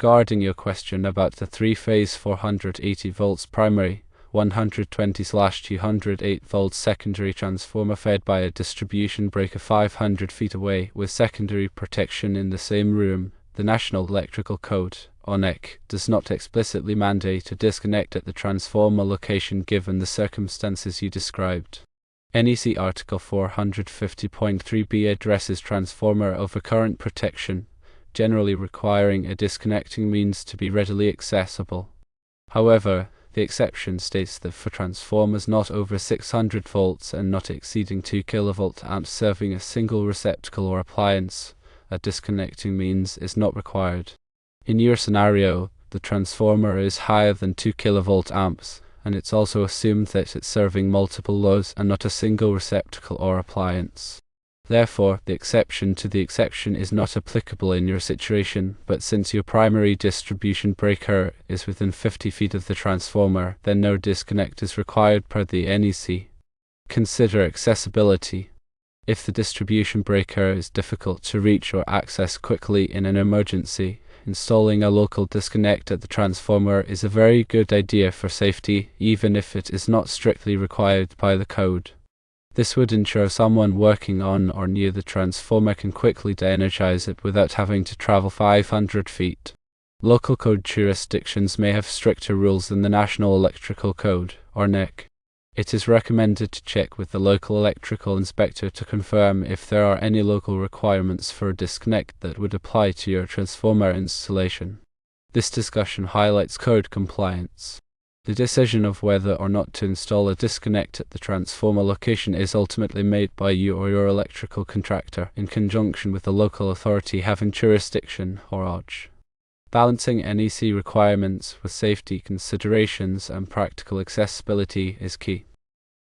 Regarding your question about the three-phase 480 volts primary, 120/208 volts secondary transformer fed by a distribution breaker 500 feet away with secondary protection in the same room, the National Electrical Code, or NEC, does not explicitly mandate a disconnect at the transformer location given the circumstances you described. NEC Article 450.3b addresses transformer over current protection, generally requiring a disconnecting means to be readily accessible. However, the exception states that for transformers not over 600 volts and not exceeding 2 kV amps serving a single receptacle or appliance, a disconnecting means is not required. In your scenario, the transformer is higher than 2 kV amps, and it's also assumed that it's serving multiple loads and not a single receptacle or appliance. Therefore, the exception to the exception is not applicable in your situation, but since your primary distribution breaker is within 50 feet of the transformer, then no disconnect is required per the NEC. Consider accessibility. If the distribution breaker is difficult to reach or access quickly in an emergency, installing a local disconnect at the transformer is a very good idea for safety, even if it is not strictly required by the code. This would ensure someone working on or near the transformer can quickly de-energize it without having to travel 500 feet. Local code jurisdictions may have stricter rules than the National Electrical Code, or NEC. It is recommended to check with the local electrical inspector to confirm if there are any local requirements for a disconnect that would apply to your transformer installation. This discussion highlights code compliance. The decision of whether or not to install a disconnect at the transformer location is ultimately made by you or your electrical contractor in conjunction with the local authority having jurisdiction, or OJ. Balancing NEC requirements with safety considerations and practical accessibility is key.